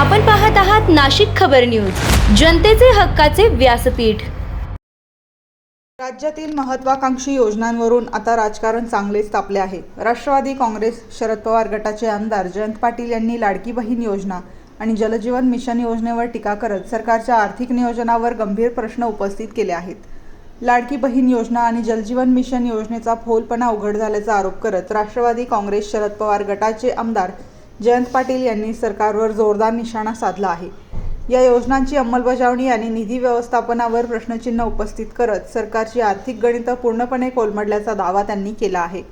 आपण पाहत आहात नाशिक खबर न्यूज, जनतेचे हक्काचे व्यासपीठ। राज्यातील महत्त्वाकांक्षी योजनांवरून आता राजकारण चांगलेच तापले आहे। राष्ट्रवादी काँग्रेस शरद पवार गटाचे आमदार जयंत पाटील यांनी लाडकी बहीण योजना आणि जलजीवन मिशन योजनेवर टीका करत सरकारच्या आर्थिक नियोजनावर गंभीर प्रश्न उपस्थित केले आहेत। लाडकी बहीण योजना आणि जलजीवन मिशन योजनेचा फोलपणा उघड झाल्याचा आरोप करत राष्ट्रवादी काँग्रेस शरद पवार गटाचे आमदार जयंत पाटील यांनी सरकारवर जोरदार निशाणा साधला आहे। या योजनांची अंमलबजावणी आणि निधी व्यवस्थापनावर प्रश्नचिन्ह उपस्थित करत सरकारची आर्थिक गणितं पूर्णपणे कोलमडल्याचा दावा त्यांनी केला आहे।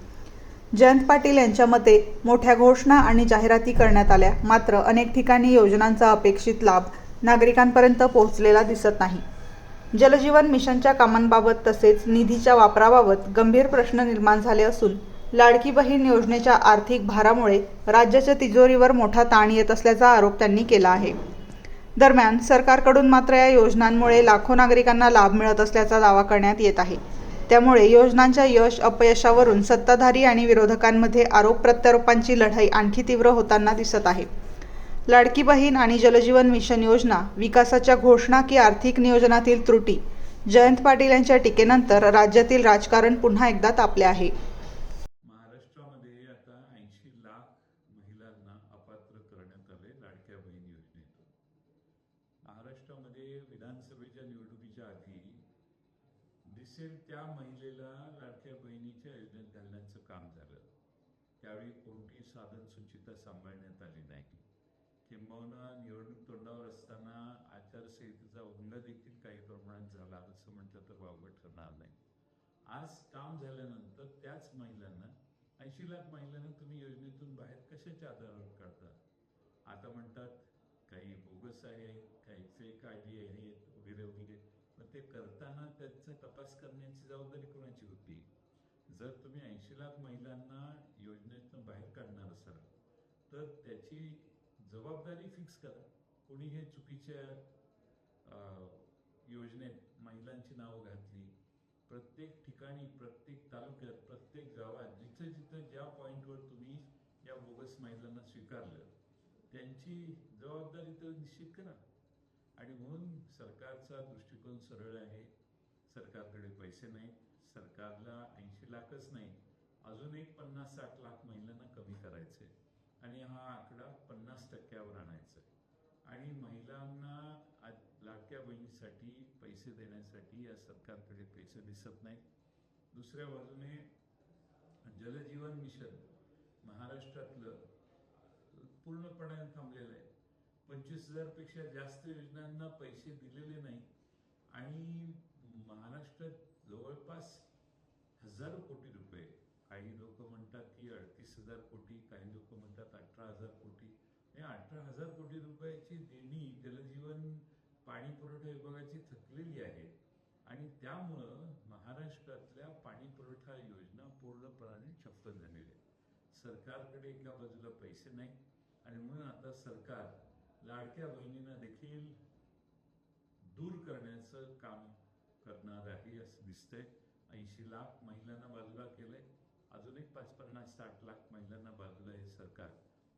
जयंत पाटील यांच्या मते मोठ्या घोषणा आणि जाहिराती करण्यात आल्या, मात्र अनेक ठिकाणी योजनांचा अपेक्षित लाभ नागरिकांपर्यंत पोहोचलेला दिसत नाही। जलजीवन मिशनच्या कामांबाबत तसेच निधीच्या वापराबाबत गंभीर प्रश्न निर्माण झाले असून लाडकी बहीण योजनेच्या आर्थिक भारामुळे राज्याच्या तिजोरीवर मोठा ताण येत असल्याचा आरोप त्यांनी केला आहे। दरम्यान सरकारकडून मात्र या योजनांमुळे लाखो नागरिकांना लाभ मिळत असल्याचा दावा करण्यात येत आहे। त्यामुळे योजनांच्या यश अपयशावरून सत्ताधारी आणि विरोधकांमध्ये आरोप प्रत्यारोपांची लढाई आणखी तीव्र होताना दिसत आहे। लाडकी बहीण आणि जलजीवन मिशन योजना विकासाच्या घोषणा की आर्थिक नियोजनातील त्रुटी, जयंत पाटील यांच्या टीकेनंतर राज्यातील राजकारण पुन्हा एकदा तापले आहे। महाराष्ट्रामध्ये आता 80 लाख महिलांना अपात्र करण्यात आले लाडक्या बहीण योजनेतून। महाराष्ट्रामध्ये विधानसभेच्या निवडणुकीच्या आधी दिसेल त्या महिलेला लाडक्या बहिणीच्या योजनेत घालण्याचं काम झालं। त्यावेळी कोणती साधन सुचिता सांभाळण्यात आली नाही, किंबहुना निवडणूक तोंडावर असताना आचारसंहितेचा भंग देखील काही प्रमाणात झाला असं म्हटलं तर वावगं ठरणार नाही। आज काम झाल्यानंतर त्याच महिलांना 80 लाख महिलांना तुम्ही योजनेतून बाहेर कशाच्या आधारावर काढता? आता म्हणतात काही बोगस आहे, काही फेक आयडी आहेत वगैरे वगैरे, पण ते करताना त्याचा तपास करण्याची जबाबदारी कोणाची होती? जर तुम्ही 80 लाख महिलांना योजनेतून बाहेर काढणार असाल तर त्याची जबाबदारी फिक्स करा। कोणी हे चुकीच्या योजनेत महिलांची नावं घातली, प्रत्येक ठिकाणी, प्रत्येक तालुक्यात, प्रत्येक गावात जिथं जिथं ज्या पॉईंटवर तुम्ही या बोगस महिलांना स्वीकारलं त्यांची जबाबदारी तर निश्चित करा। आणि म्हणून सरकारचा दृष्टिकोन सरळ आहे। सरकारकडे पैसे नाहीत, सरकारला 80 लाखच नाही, अजून एक 50-60 लाख महिलांना कमी करायचे आणि हा आकडा 50% आणायचा आणि महिलांना लाडक्या बहिणीसाठी पैसे देण्यासाठी या सरकारकडे पैसे दिसत नाहीत। दुसऱ्या बाजूने जलजीवन मिशन महाराष्ट्रातलं पूर्णपणे थांबलेलं आहे। 25,000 पेक्षा जास्त योजनांना पैसे दिलेले नाही आणि महाराष्ट्रात जवळपास हजारो कोटी रुपये, काही लोक म्हणतात की 38,000 कोटी, काही लोक म्हणतात 18,000 कोटी, या 18,000 कोटी रुपयाची देणी जलजीवन पाणी पुरवठा विभागाची थकलेली आहे आणि त्यामुळं महाराष्ट्रातल्या पाणी पुरवठा योजना पूर्णपणे ठप्प झालेल्या आहेत। सरकारकडे एका बाजूला पैसे नाही आणि म्हणून आता सरकार लाडक्या बहिणींना देखील दूर करण्याचं काम करणार आहे असं दिसतंय। 80 लाख महिलांना बाजूला केलंय, अजून एक 50-60 लाख महिलांना बाजूला हे सरकार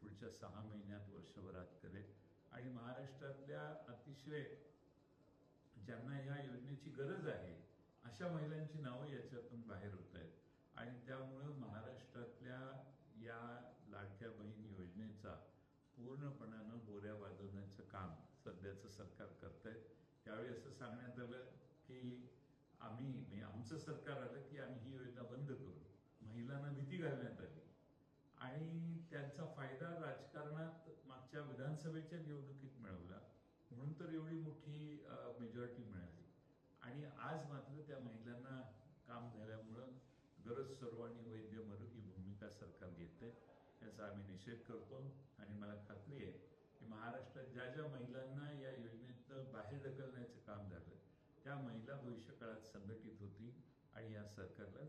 पुढच्या 6 महिन्यात, वर्षभरात करेल आणि महाराष्ट्रातल्या अतिशय ज्यांना ह्या योजनेची गरज आहे अशा महिलांची नावं याच्यातून बाहेर होत आहेत आणि त्यामुळं महाराष्ट्रातल्या या लाडक्या बहीण योजनेचा पूर्णपणानं बोऱ्या वाजवण्याचं काम सध्याचं सरकार करतंय। त्यावेळी असं सांगण्यात आलं की आमचं सरकार आलं की आम्ही ही योजना बंद करू, महिलांना भीती घालण्यात आली आणि त्यांचा फायदा राजकारणात मागच्या विधानसभेच्या निवडणुकीत मिळवला म्हणून तर एवढी मोठी मेजॉरिटी मिळाली आणि आज मात्र त्या महिलांना काम झाल्यामुळं गरज सर्वांनी वैद्य मरू ही भूमिका सरकार घेतंय। याचा आम्ही निषेध करतो आणि मला खात्री आहे की महाराष्ट्रात ज्या ज्या महिलांना या योजनेतनं बाहेर ढकलण्याचं काम झालं त्या महिला भविष्यकाळात संघटित होतील आणि या सरकारला